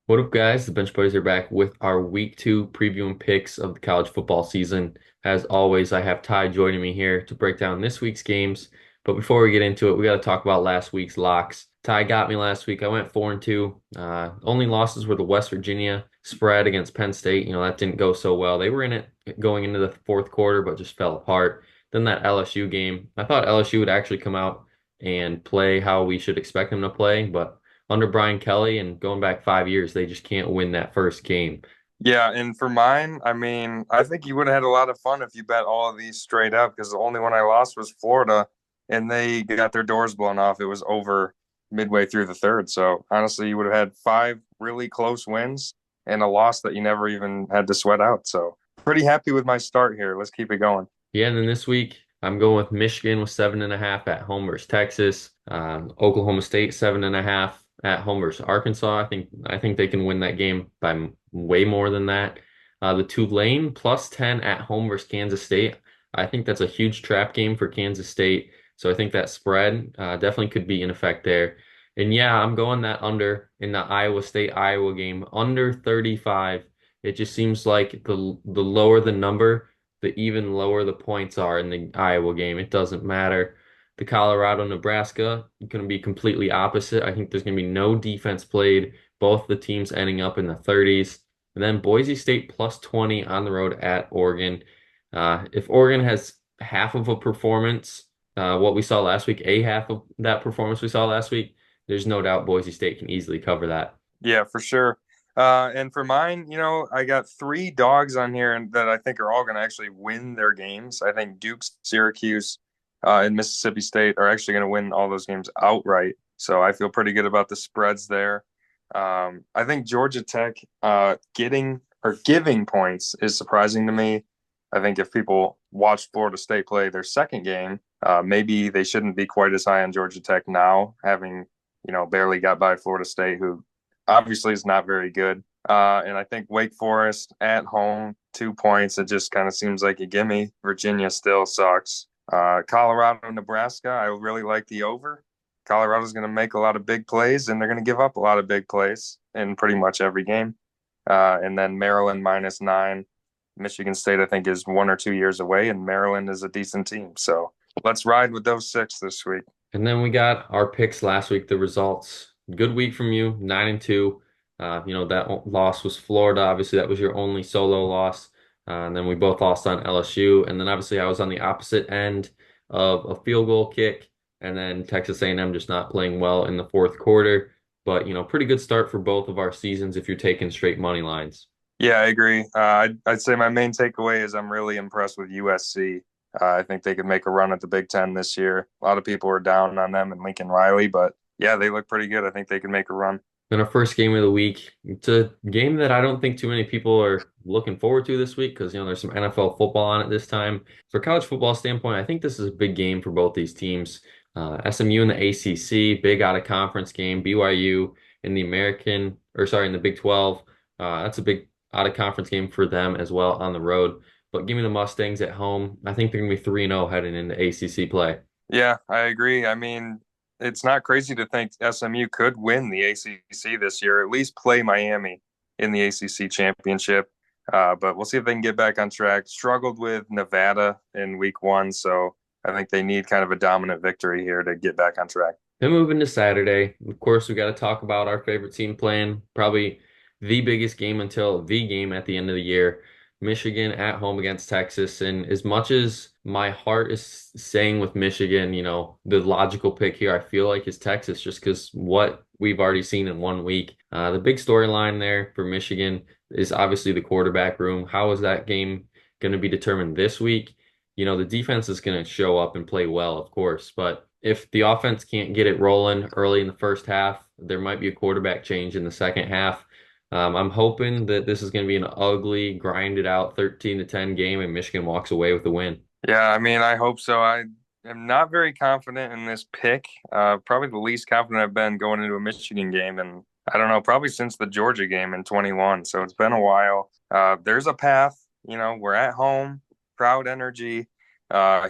What up, guys? The Bench Boys are back with our week two preview and picks of the college football season. As always, I have Ty joining me here to break down this week's games. But before we get into it, we got to talk about last week's locks. Ty got me last week. I went 4-2. Only losses were the West Virginia spread against Penn State. That didn't go so well. They were in it going into the fourth quarter, but just fell apart. Then that LSU game, I thought LSU would actually come out and play how we should expect them to play, but under Brian Kelly and going back 5 years, they just can't win that first game. Yeah, and for mine, I mean, I think you would have had a lot of fun if you bet all of these straight up because the only one I lost was Florida, and they got their doors blown off. It was over midway through the third. So honestly, you would have had five really close wins and a loss that you never even had to sweat out. So pretty happy with my start here. Let's keep it going. Yeah, and then this week, I'm going with Michigan with 7.5 at home versus Texas. Oklahoma State 7.5 at home versus Arkansas. I think they can win that game by way more than that. The Tulane plus 10 at home versus Kansas State. I think that's a huge trap game for Kansas State. So I think that spread definitely could be in effect there. And yeah, I'm going that under in the Iowa State Iowa game, under 35. It just seems like the lower the number, the even lower the points are in the Iowa game. It doesn't matter. The Colorado Nebraska going to be completely opposite. I think there's going to be no defense played. Both the teams ending up in the 30s. And then Boise State plus 20 on the road at Oregon. If Oregon has half of a performance, what we saw last week, a half of that performance we saw last week, there's no doubt Boise State can easily cover that. Yeah, for sure. And for mine, I got three dogs on here and that I think are all going to actually win their games. I think Duke, Syracuse, and Mississippi State are actually going to win all those games outright. So I feel pretty good about the spreads there. I think Georgia Tech getting or giving points is surprising to me. I think if people watch Florida State play their second game, maybe they shouldn't be quite as high on Georgia Tech now, having barely got by Florida State, who obviously is not very good. And I think Wake Forest at home, 2 points. It just kind of seems like a gimme. Virginia still sucks. Colorado, Nebraska, I really like the over. Colorado's going to make a lot of big plays, and they're going to give up a lot of big plays in pretty much every game. And then Maryland -9. Michigan State, I think, is 1 or 2 years away, and Maryland is a decent team. So let's ride with those six this week. And then we got our picks last week, the results. Good week from you, 9-2. That loss was Florida. Obviously, that was your only solo loss. And then we both lost on LSU. And then obviously I was on the opposite end of a field goal kick. And then Texas A&M just not playing well in the fourth quarter. But, pretty good start for both of our seasons if you're taking straight money lines. Yeah, I agree. I'd say my main takeaway is I'm really impressed with USC. I think they could make a run at the Big Ten this year. A lot of people are down on them and Lincoln Riley, but yeah, they look pretty good. I think they could make a run. Then our first game of the week. It's a game that I don't think too many people are looking forward to this week because there's some NFL football on it this time. For college football standpoint, I think this is a big game for both these teams. SMU in the ACC, big out of conference game. BYU in the in the Big 12. That's a big out of conference game for them as well on the road. But give me the Mustangs at home. I think they're gonna be 3-0 heading into ACC play. Yeah, I agree. I mean, it's not crazy to think SMU could win the ACC this year, at least play Miami in the ACC championship. But we'll see if they can get back on track. Struggled with Nevada in week one, so I think they need kind of a dominant victory here to get back on track. Then moving to Saturday, of course, we got to talk about our favorite team playing probably the biggest game until the game at the end of the year. Michigan at home against Texas. And as much as my heart is saying with Michigan, the logical pick here, I feel like is Texas just because what we've already seen in 1 week. The big storyline there for Michigan is obviously the quarterback room. How is that game going to be determined this week? The defense is going to show up and play well, of course, but if the offense can't get it rolling early in the first half, there might be a quarterback change in the second half. I'm hoping that this is going to be an ugly, grinded out 13-10 game and Michigan walks away with the win. Yeah, I mean, I hope so. I am not very confident in this pick. Probably the least confident I've been going into a Michigan game, and I don't know, probably since the Georgia game in 21. So it's been a while. There's a path. We're at home, crowd energy,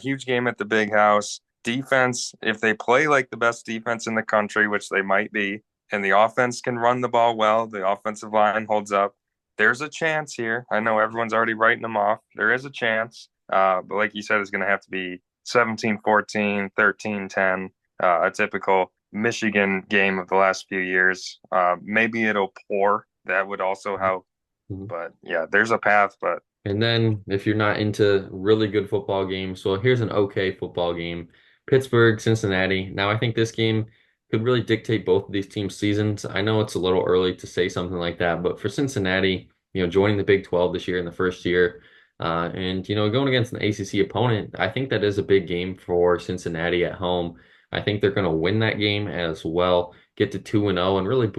huge game at the big house. Defense, if they play like the best defense in the country, which they might be, and the offense can run the ball well, the offensive line holds up, there's a chance here. I know everyone's already writing them off. There is a chance. But like you said, it's going to have to be 17-14, 13-10, a typical Michigan game of the last few years. Maybe it'll pour. That would also help. Mhm. But yeah, there's a path. But And then if you're not into really good football games, well, here's an okay football game. Pittsburgh, Cincinnati. Now, I think this game could really dictate both of these teams' seasons. I know it's a little early to say something like that, but for Cincinnati, joining the Big 12 this year in the first year, and going against an ACC opponent, I think that is a big game for Cincinnati at home. I think they're going to win that game as well, get to 2-0, and really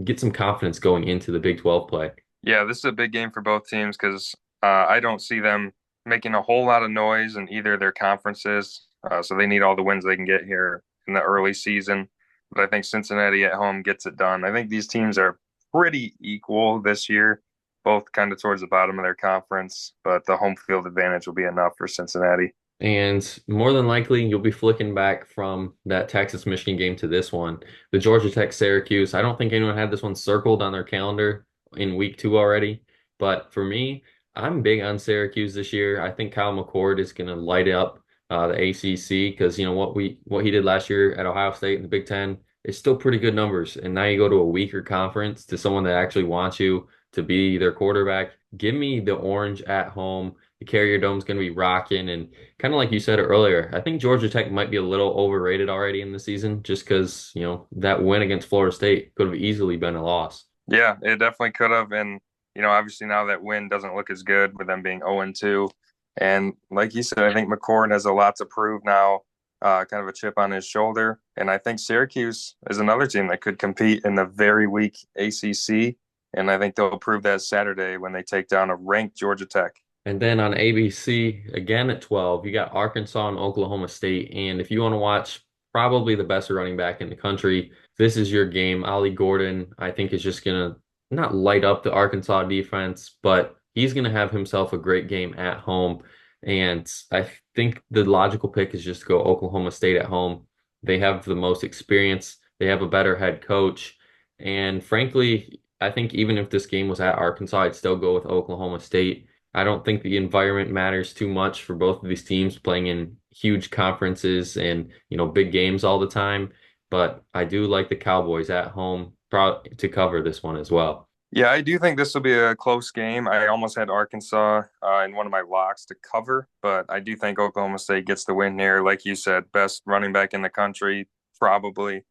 get some confidence going into the Big 12 play. yeah, this is a big game for both teams because I don't see them making a whole lot of noise in either of their conferences. So they need all the wins they can get here in the early season. But I think Cincinnati at home gets it done. I think these teams are pretty equal this year, both kind of towards the bottom of their conference, but the home field advantage will be enough for Cincinnati. And more than likely, you'll be flicking back from that Texas Michigan game to this one. The Georgia Tech Syracuse. I don't think anyone had this one circled on their calendar in week 2 already. But for me, I'm big on Syracuse this year. I think Kyle McCord is going to light up the ACC because what he did last year at Ohio State in the Big Ten is still pretty good numbers. And now you go to a weaker conference to someone that actually wants you to be their quarterback. Give me the Orange at home. The Carrier Dome's going to be rocking, and kind of like you said earlier, I think Georgia Tech might be a little overrated already in the season just because, that win against Florida State could have easily been a loss. Yeah, it definitely could have. And, obviously now that win doesn't look as good with them being 0-2. And like you said, I think McCord has a lot to prove now, kind of a chip on his shoulder. And I think Syracuse is another team that could compete in the very weak ACC. And I think they'll prove that Saturday when they take down a ranked Georgia Tech. And then on ABC, again at 12, you got Arkansas and Oklahoma State. And if you want to watch probably the best running back in the country, this is your game. Ollie Gordon, I think, is just going to not light up the Arkansas defense, but he's going to have himself a great game at home. And I think the logical pick is just to go Oklahoma State at home. They have the most experience, they have a better head coach. And frankly, I think even if this game was at Arkansas, I'd still go with Oklahoma State. I don't think the environment matters too much for both of these teams playing in huge conferences and, big games all the time. But I do like the Cowboys at home to cover this one as well. Yeah, I do think this will be a close game. I almost had Arkansas in one of my locks to cover, but I do think Oklahoma State gets the win here. Like you said, best running back in the country, probably.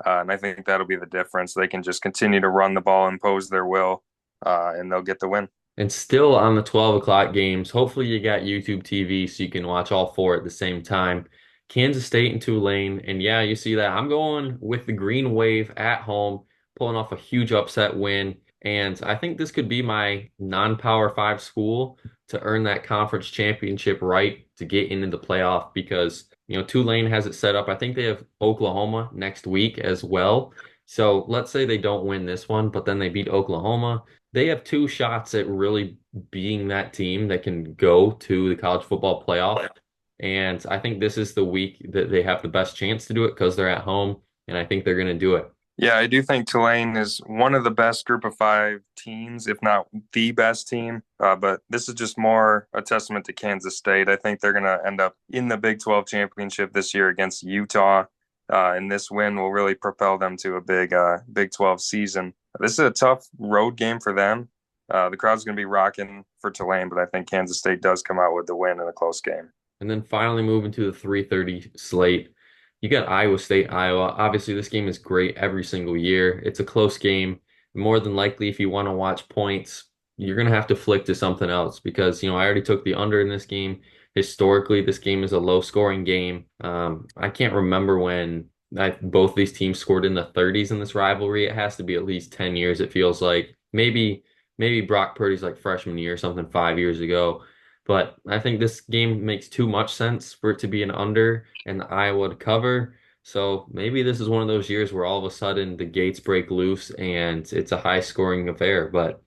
And I think that'll be the difference. They can just continue to run the ball, impose their will, and they'll get the win. And still on the 12 o'clock games, hopefully you got YouTube TV so you can watch all four at the same time. Kansas State and Tulane. And yeah, you see that. I'm going with the Green Wave at home, pulling off a huge upset win. And I think this could be my non-Power 5 school to earn that conference championship right to get into the playoff because, Tulane has it set up. I think they have Oklahoma next week as well. So let's say they don't win this one, but then they beat Oklahoma. They have two shots at really being that team that can go to the college football playoff. And I think this is the week that they have the best chance to do it because they're at home, and I think they're going to do it. Yeah, I do think Tulane is one of the best group of five teams, if not the best team. But this is just more a testament to Kansas State. I think they're going to end up in the Big 12 championship this year against Utah. And this win will really propel them to a big Big 12 season. This is a tough road game for them. The crowd's going to be rocking for Tulane, but I think Kansas State does come out with the win in a close game. And then finally moving to the 3:30 slate. You got Iowa State, Iowa. Obviously, this game is great every single year. It's a close game. More than likely, if you want to watch points, you're going to have to flick to something else because, I already took the under in this game. Historically, this game is a low scoring game. I can't remember when both these teams scored in the 30s in this rivalry. It has to be at least 10 years, it feels like. Maybe Brock Purdy's like freshman year or something 5 years ago. But I think this game makes too much sense for it to be an under and Iowa to cover. So maybe this is one of those years where all of a sudden the gates break loose and it's a high scoring affair. But,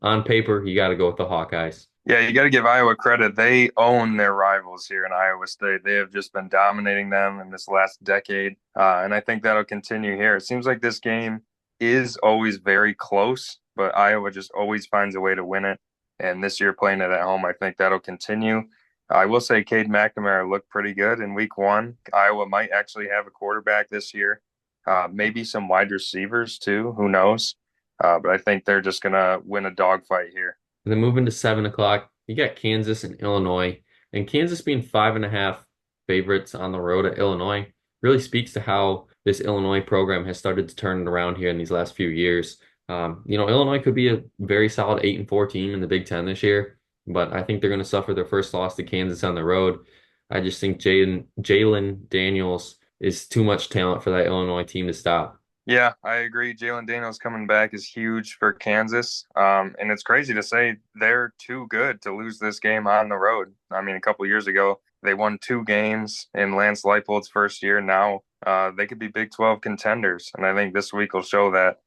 on paper, you got to go with the Hawkeyes. Yeah, you got to give Iowa credit. They own their rivals here in Iowa State. They have just been dominating them in this last decade. And I think that'll continue here. It seems like this game is always very close, but Iowa just always finds a way to win it. And this year, playing it at home, I think that'll continue. I will say Cade McNamara looked pretty good in week one. Iowa might actually have a quarterback this year, maybe some wide receivers too. Who knows? But I think they're just going to win a dogfight here. And then moving to 7 o'clock, you got Kansas and Illinois. And Kansas being 5.5 favorites on the road at Illinois really speaks to how this Illinois program has started to turn it around here in these last few years. Illinois could be a very solid 8-4 team in the Big Ten this year, but I think they're going to suffer their first loss to Kansas on the road. I just think Jalen Daniels is too much talent for that Illinois team to stop. Yeah, I agree. Jalen Daniels coming back is huge for Kansas. And it's crazy to say they're too good to lose this game on the road. I mean, a couple of years ago, they won 2 games in Lance Leipold's first year. Now they could be Big 12 contenders. And I think this week will show that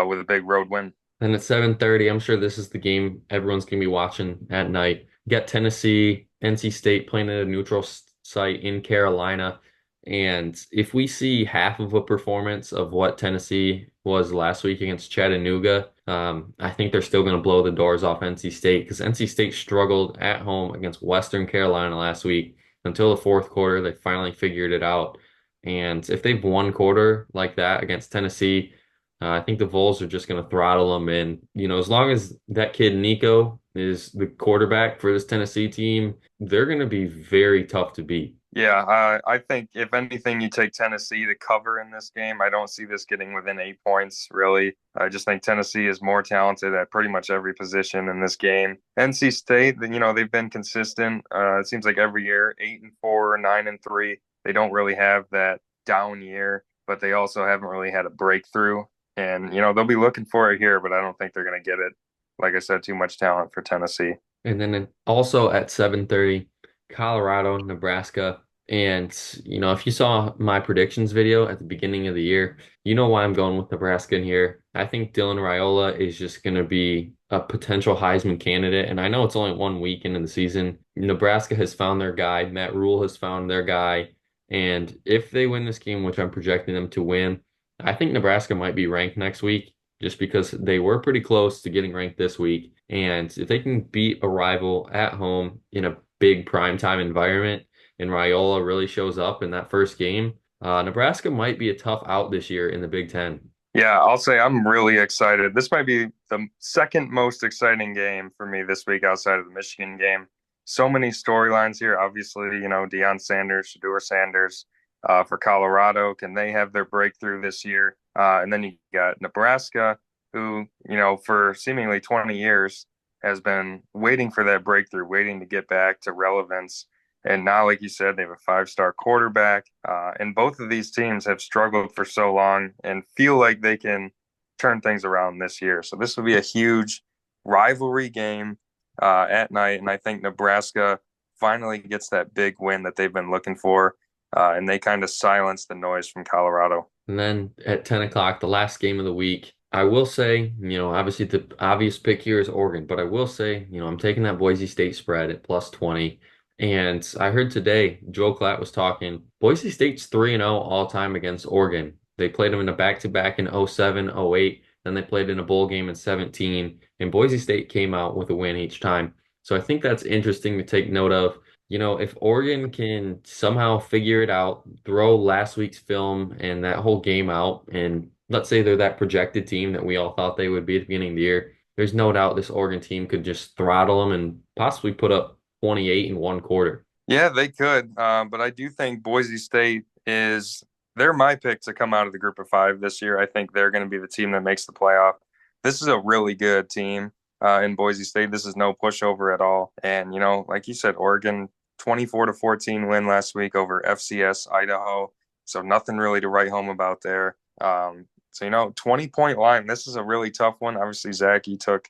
with a big road win. And at 7:30, I'm sure this is the game everyone's going to be watching at night. You got Tennessee, NC State playing at a neutral site in Carolina. And if we see half of a performance of what Tennessee was last week against Chattanooga, I think they're still going to blow the doors off NC State because NC State struggled at home against Western Carolina last week until the fourth quarter. They finally figured it out. And if they've won quarter like that against Tennessee, I think the Vols are just going to throttle them. And, as long as that kid Nico is the quarterback for this Tennessee team, they're going to be very tough to beat. Yeah, I think if anything, you take Tennessee to cover in this game. I don't see this getting within 8 points, really. I just think Tennessee is more talented at pretty much every position in this game. NC State, they've been consistent. It seems like every year, 8-4, 9-3. They don't really have that down year, but they also haven't really had a breakthrough. And, they'll be looking for it here, but I don't think they're going to get it. Like I said, too much talent for Tennessee. And then also at 7:30, Colorado, Nebraska. And, if you saw my predictions video at the beginning of the year, you know why I'm going with Nebraska in here. I think Dylan Raiola is just going to be a potential Heisman candidate. And I know it's only 1 week into the season. Nebraska has found their guy. Matt Rule has found their guy. And if they win this game, which I'm projecting them to win, I think Nebraska might be ranked next week just because they were pretty close to getting ranked this week. And if they can beat a rival at home in a big primetime environment, and Raiola really shows up in that first game, Nebraska might be a tough out this year in the Big Ten. Yeah, I'll say I'm really excited. This might be the second most exciting game for me this week outside of the Michigan game. So many storylines here. Obviously, Deion Sanders, Shedeur Sanders for Colorado. Can they have their breakthrough this year? And then you got Nebraska, who, for seemingly 20 years has been waiting for that breakthrough, waiting to get back to relevance. And now, like you said, they have a 5-star quarterback. And both of these teams have struggled for so long and feel like they can turn things around this year. So this will be a huge rivalry game at night. And I think Nebraska finally gets that big win that they've been looking for. And they kind of silence the noise from Colorado. And then at 10 o'clock, the last game of the week, I will say, obviously the obvious pick here is Oregon, but I will say, I'm taking that Boise State spread at plus 20. And I heard today Joe Klatt was talking. Boise State's 3-0 all time against Oregon. They played them in a back-to-back in 07, 08. Then they played in a bowl game in 17. And Boise State came out with a win each time. So I think that's interesting to take note of. If Oregon can somehow figure it out, throw last week's film and that whole game out, and let's say they're that projected team that we all thought they would be at the beginning of the year, there's no doubt this Oregon team could just throttle them and possibly put up 28 in one quarter. Yeah, they could. But I do think Boise State they're my pick to come out of the group of five this year. I think they're going to be the team that makes the playoff. This is a really good team in Boise State. This is no pushover at all. And, like you said, Oregon 24-14 win last week over FCS Idaho. So nothing really to write home about there. 20-point line. This is a really tough one. Obviously, Zach, you took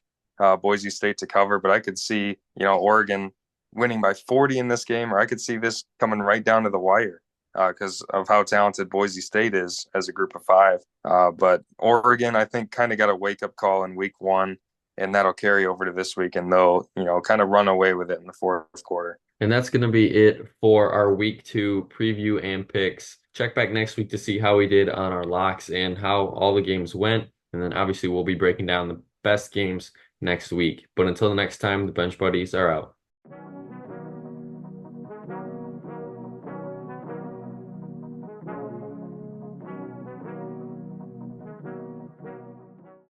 Boise State to cover, but I could see, Oregon winning by 40 in this game, or I could see this coming right down to the wire because of how talented Boise State is as a group of five. But Oregon, I think, kind of got a wake-up call in week one. and that'll carry over to this week, and they'll, kind of run away with it in the fourth quarter. And that's going to be it for our week 2 preview and picks. Check back next week to see how we did on our locks and how all the games went. And then obviously we'll be breaking down the best games next week. But until the next time, the Bench Buddies are out.